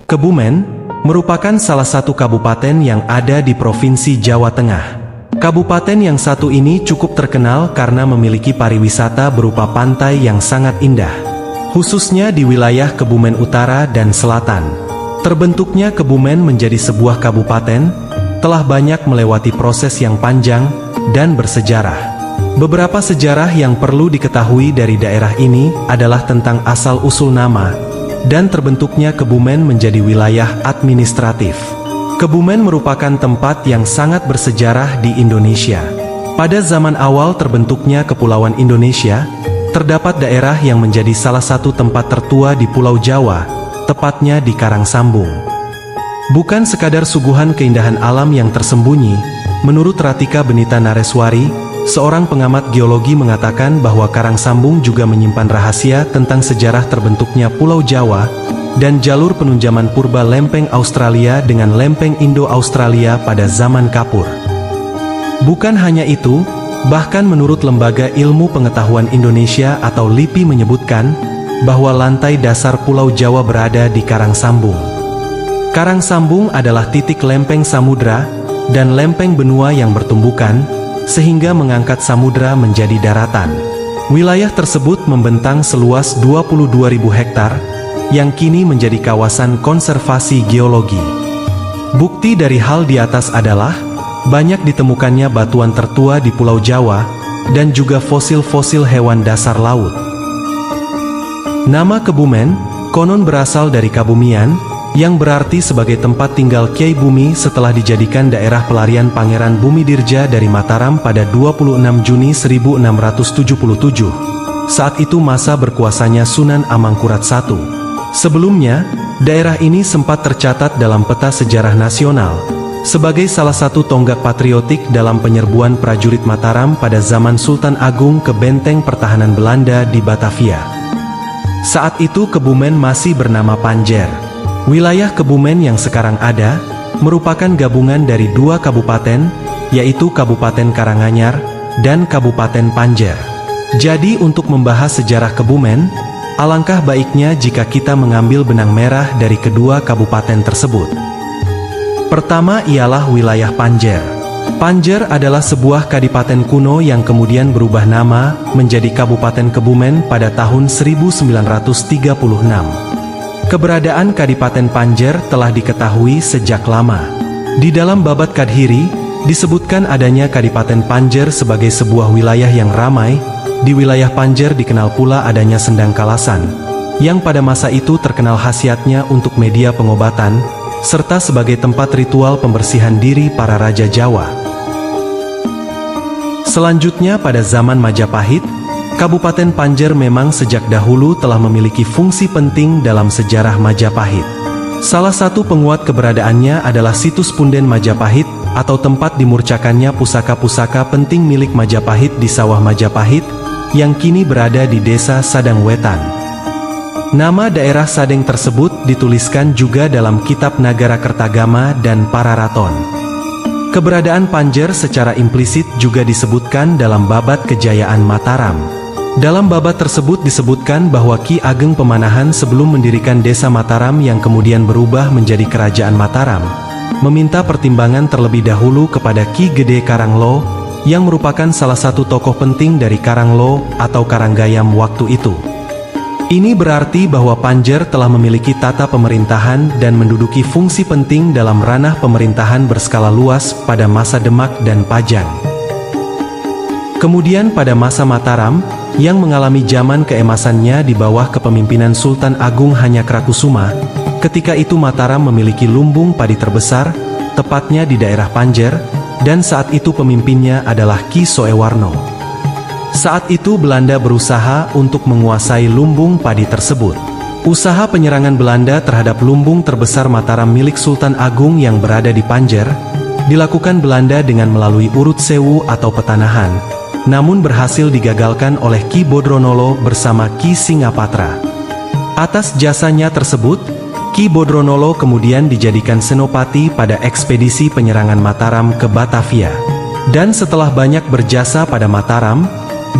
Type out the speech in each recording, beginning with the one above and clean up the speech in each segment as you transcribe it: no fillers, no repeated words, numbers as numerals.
Kebumen merupakan salah satu kabupaten yang ada di Provinsi Jawa Tengah. Kabupaten yang satu ini cukup terkenal karena memiliki pariwisata berupa pantai yang sangat indah, khususnya di wilayah Kebumen Utara dan Selatan. Terbentuknya Kebumen menjadi sebuah kabupaten telah banyak melewati proses yang panjang dan bersejarah. Beberapa sejarah yang perlu diketahui dari daerah ini adalah tentang asal-usul nama dan terbentuknya Kebumen menjadi wilayah administratif. Kebumen merupakan tempat yang sangat bersejarah di Indonesia. Pada zaman awal terbentuknya Kepulauan Indonesia, terdapat daerah yang menjadi salah satu tempat tertua di Pulau Jawa, tepatnya di Karangsambung. Bukan sekadar suguhan keindahan alam yang tersembunyi, menurut Ratika Benita Nareswari, seorang pengamat geologi mengatakan bahwa Karangsambung juga menyimpan rahasia tentang sejarah terbentuknya Pulau Jawa dan jalur penunjaman purba lempeng Australia dengan lempeng Indo-Australia pada zaman Kapur. Bukan hanya itu, bahkan menurut Lembaga Ilmu Pengetahuan Indonesia atau LIPI menyebutkan bahwa lantai dasar Pulau Jawa berada di Karangsambung. Karangsambung adalah titik lempeng samudra dan lempeng benua yang bertumbukan, sehingga mengangkat samudra menjadi daratan. Wilayah tersebut membentang seluas 22.000 hektar, yang kini menjadi kawasan konservasi geologi. Bukti dari hal di atas adalah, banyak ditemukannya batuan tertua di Pulau Jawa, dan juga fosil-fosil hewan dasar laut. Nama Kebumen, konon berasal dari Kabumian, yang berarti sebagai tempat tinggal Kyai Bumi setelah dijadikan daerah pelarian Pangeran Bumidirja dari Mataram pada 26 Juni 1677. Saat itu masa berkuasanya Sunan Amangkurat I. Sebelumnya, daerah ini sempat tercatat dalam peta sejarah nasional sebagai salah satu tonggak patriotik dalam penyerbuan prajurit Mataram pada zaman Sultan Agung ke benteng pertahanan Belanda di Batavia. Saat itu Kebumen masih bernama Panjer. Wilayah Kebumen yang sekarang ada, merupakan gabungan dari dua kabupaten, yaitu Kabupaten Karanganyar dan Kabupaten Panjer. Jadi untuk membahas sejarah Kebumen, alangkah baiknya jika kita mengambil benang merah dari kedua kabupaten tersebut. Pertama ialah wilayah Panjer. Panjer adalah sebuah kadipaten kuno yang kemudian berubah nama menjadi Kabupaten Kebumen pada tahun 1936. Keberadaan Kadipaten Panjer telah diketahui sejak lama. Di dalam Babat Kadhiri, disebutkan adanya Kadipaten Panjer sebagai sebuah wilayah yang ramai. Di wilayah Panjer dikenal pula adanya Sendang Kalasan, yang pada masa itu terkenal khasiatnya untuk media pengobatan, serta sebagai tempat ritual pembersihan diri para raja Jawa. Selanjutnya pada zaman Majapahit, Kabupaten Panjer memang sejak dahulu telah memiliki fungsi penting dalam sejarah Majapahit. Salah satu penguat keberadaannya adalah situs Punden Majapahit, atau tempat dimurcakannya pusaka-pusaka penting milik Majapahit di Sawah Majapahit, yang kini berada di Desa Sadang Wetan. Nama daerah Sadeng tersebut dituliskan juga dalam Kitab Nagara Kertagama dan Pararaton. Keberadaan Panjer secara implisit juga disebutkan dalam Babat Kejayaan Mataram. Dalam babat tersebut disebutkan bahwa Ki Ageng Pemanahan sebelum mendirikan desa Mataram yang kemudian berubah menjadi Kerajaan Mataram, meminta pertimbangan terlebih dahulu kepada Ki Gede Karanglo, yang merupakan salah satu tokoh penting dari Karanglo atau Karanggayam waktu itu. Ini berarti bahwa Panjer telah memiliki tata pemerintahan dan menduduki fungsi penting dalam ranah pemerintahan berskala luas pada masa Demak dan Pajang. Kemudian pada masa Mataram, yang mengalami zaman keemasannya di bawah kepemimpinan Sultan Agung Hanyakrakusuma, ketika itu Mataram memiliki lumbung padi terbesar, tepatnya di daerah Panjer, dan saat itu pemimpinnya adalah Ki Soewarno. Saat itu Belanda berusaha untuk menguasai lumbung padi tersebut. Usaha penyerangan Belanda terhadap lumbung terbesar Mataram milik Sultan Agung yang berada di Panjer, dilakukan Belanda dengan melalui urut sewu atau petanahan, namun berhasil digagalkan oleh Ki Bodronolo bersama Ki Singapatra. Atas jasanya tersebut, Ki Bodronolo kemudian dijadikan senopati pada ekspedisi penyerangan Mataram ke Batavia. Dan setelah banyak berjasa pada Mataram,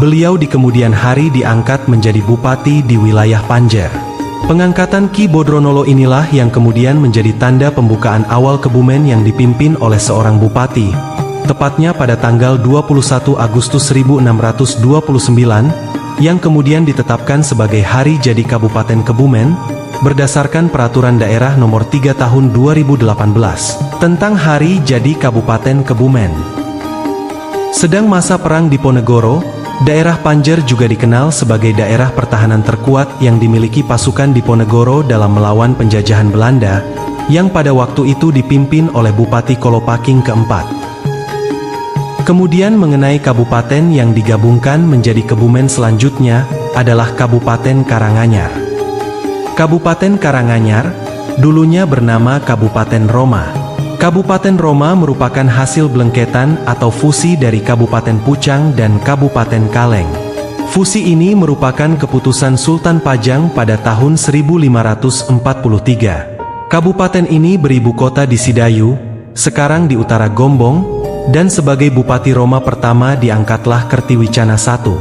beliau di kemudian hari diangkat menjadi bupati di wilayah Panjer. Pengangkatan Ki Bodronolo inilah yang kemudian menjadi tanda pembukaan awal Kebumen yang dipimpin oleh seorang bupati, tepatnya pada tanggal 21 Agustus 1629, yang kemudian ditetapkan sebagai hari jadi Kabupaten Kebumen, berdasarkan Peraturan Daerah Nomor 3 Tahun 2018, tentang Hari Jadi Kabupaten Kebumen. Sedang masa Perang Diponegoro, daerah Panjer juga dikenal sebagai daerah pertahanan terkuat yang dimiliki pasukan Diponegoro dalam melawan penjajahan Belanda, yang pada waktu itu dipimpin oleh Bupati Kolopaking keempat. Kemudian mengenai kabupaten yang digabungkan menjadi Kebumen selanjutnya, adalah Kabupaten Karanganyar. Kabupaten Karanganyar, dulunya bernama Kabupaten Roma. Kabupaten Roma merupakan hasil belengketan atau fusi dari Kabupaten Pucang dan Kabupaten Kaleng. Fusi ini merupakan keputusan Sultan Pajang pada tahun 1543. Kabupaten ini beribu kota di Sidayu, sekarang di utara Gombong, dan sebagai Bupati Roma pertama diangkatlah Kertiwicana I.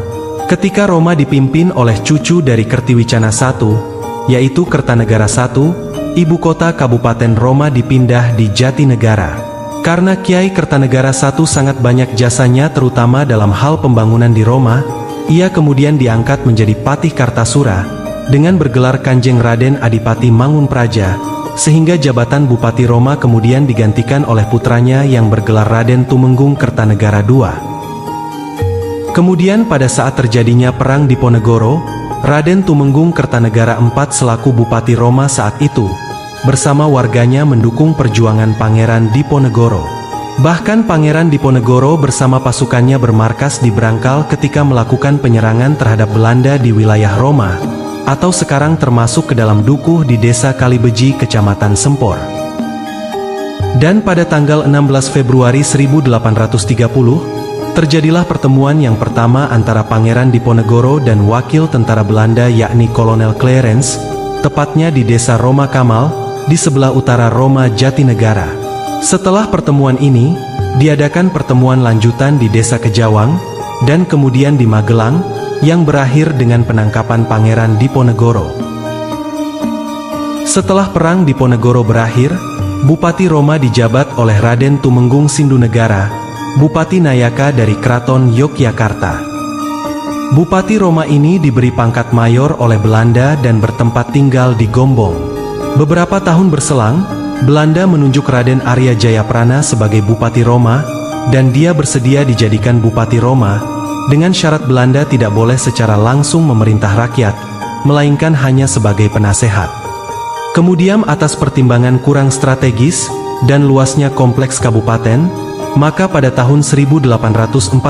Ketika Roma dipimpin oleh cucu dari Kertiwicana I, yaitu Kertanegara I, ibu kota Kabupaten Roma dipindah di Jatinegara. Karena Kiai Kertanegara I sangat banyak jasanya terutama dalam hal pembangunan di Roma, ia kemudian diangkat menjadi Patih Kartasura, dengan bergelar Kanjeng Raden Adipati Mangunpraja, sehingga jabatan Bupati Roma kemudian digantikan oleh putranya yang bergelar Raden Tumenggung Kertanegara II. Kemudian pada saat terjadinya Perang Diponegoro, Raden Tumenggung Kertanegara IV selaku Bupati Roma saat itu, bersama warganya mendukung perjuangan Pangeran Diponegoro. Bahkan Pangeran Diponegoro bersama pasukannya bermarkas di Brangkal ketika melakukan penyerangan terhadap Belanda di wilayah Roma, atau sekarang termasuk ke dalam Dukuh di Desa Kalibeji, Kecamatan Sempor. Dan pada tanggal 16 Februari 1830, terjadilah pertemuan yang pertama antara Pangeran Diponegoro dan wakil tentara Belanda yakni Kolonel Clarence, tepatnya di Desa Roma Kamal, di sebelah utara Roma Jatinegara. Setelah pertemuan ini, diadakan pertemuan lanjutan di Desa Kejawang, dan kemudian di Magelang, yang berakhir dengan penangkapan Pangeran Diponegoro. Setelah Perang Diponegoro berakhir, Bupati Roma dijabat oleh Raden Tumenggung Sindunegara, Bupati Nayaka dari Keraton Yogyakarta. Bupati Roma ini diberi pangkat mayor oleh Belanda dan bertempat tinggal di Gombong. Beberapa tahun berselang, Belanda menunjuk Raden Arya Jayaprana sebagai Bupati Roma, dan dia bersedia dijadikan Bupati Roma, dengan syarat Belanda tidak boleh secara langsung memerintah rakyat, melainkan hanya sebagai penasehat. Kemudian atas pertimbangan kurang strategis, dan luasnya kompleks kabupaten, maka pada tahun 1841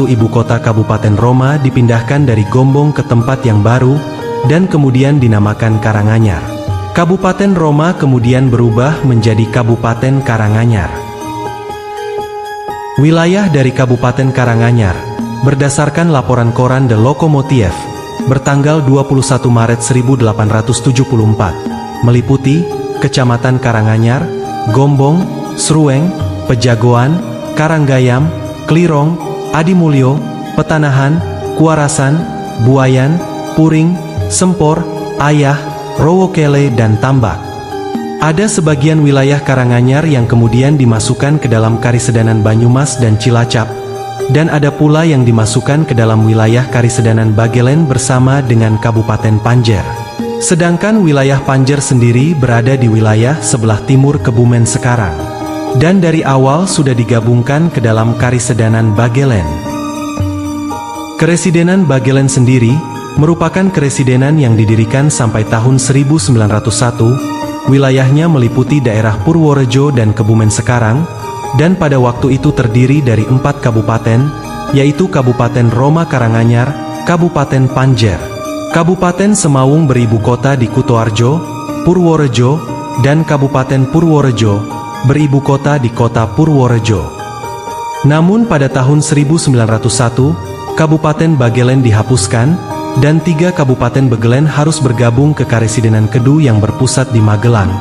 ibu kota Kabupaten Roma dipindahkan dari Gombong ke tempat yang baru, dan kemudian dinamakan Karanganyar. Kabupaten Roma kemudian berubah menjadi Kabupaten Karanganyar. Wilayah dari Kabupaten Karanganyar, berdasarkan laporan koran The Lokomotif, bertanggal 21 Maret 1874, meliputi Kecamatan Karanganyar, Gombong, Srueng, Pejagoan, Karanggayam, Klirong, Adimulyo, Petanahan, Kuarasan, Buayan, Puring, Sempor, Ayah, Rowokele, dan Tambak. Ada sebagian wilayah Karanganyar yang kemudian dimasukkan ke dalam Karisedanan Banyumas dan Cilacap, dan ada pula yang dimasukkan ke dalam wilayah Karisedanan Bagelen bersama dengan Kabupaten Panjer. Sedangkan wilayah Panjer sendiri berada di wilayah sebelah timur Kebumen sekarang, dan dari awal sudah digabungkan ke dalam Karisedanan Bagelen. Keresidenan Bagelen sendiri merupakan keresidenan yang didirikan sampai tahun 1901. Wilayahnya meliputi daerah Purworejo dan Kebumen sekarang, dan pada waktu itu terdiri dari 4 kabupaten, yaitu Kabupaten Roma Karanganyar, Kabupaten Panjer, Kabupaten Semawung beribu kota di Kutoarjo, Purworejo, dan Kabupaten Purworejo beribu kota di kota Purworejo. Namun pada tahun 1901, Kabupaten Bagelen dihapuskan, dan 3 Kabupaten Bagelen harus bergabung ke Karesidenan Kedu yang berpusat di Magelang,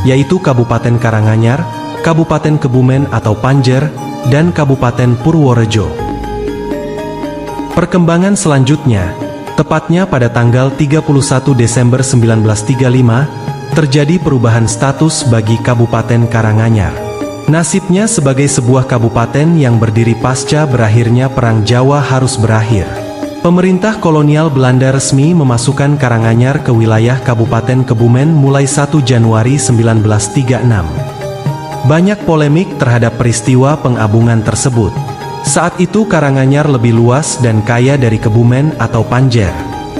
yaitu Kabupaten Karanganyar, Kabupaten Kebumen atau Panjer, dan Kabupaten Purworejo. Perkembangan selanjutnya, Tepatnya pada tanggal 31 Desember 1935, terjadi perubahan status bagi Kabupaten Karanganyar. Nasibnya sebagai sebuah kabupaten yang berdiri pasca berakhirnya Perang Jawa harus berakhir. Pemerintah kolonial Belanda resmi memasukkan Karanganyar ke wilayah Kabupaten Kebumen mulai 1 Januari 1936. Banyak polemik terhadap peristiwa pengabungan tersebut. Saat itu Karanganyar lebih luas dan kaya dari Kebumen atau Panjer.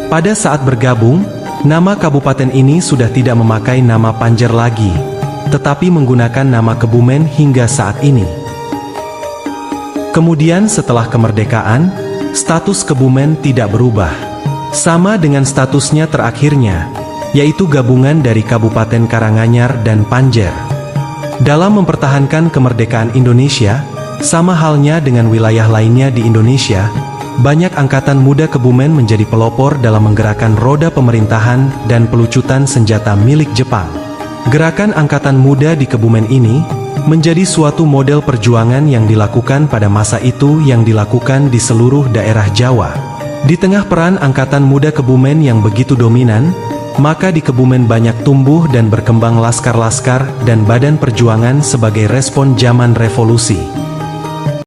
Pada saat bergabung, nama kabupaten ini sudah tidak memakai nama Panjer lagi, tetapi menggunakan nama Kebumen hingga saat ini. Kemudian setelah kemerdekaan, status Kebumen tidak berubah. Sama dengan statusnya terakhirnya, yaitu gabungan dari Kabupaten Karanganyar dan Panjer. Dalam mempertahankan kemerdekaan Indonesia, sama halnya dengan wilayah lainnya di Indonesia, banyak angkatan muda Kebumen menjadi pelopor dalam menggerakkan roda pemerintahan dan pelucutan senjata milik Jepang. Gerakan angkatan muda di Kebumen ini menjadi suatu model perjuangan yang dilakukan pada masa itu yang dilakukan di seluruh daerah Jawa. Di tengah peran angkatan muda Kebumen yang begitu dominan, maka di Kebumen banyak tumbuh dan berkembang laskar-laskar dan badan perjuangan sebagai respon zaman revolusi.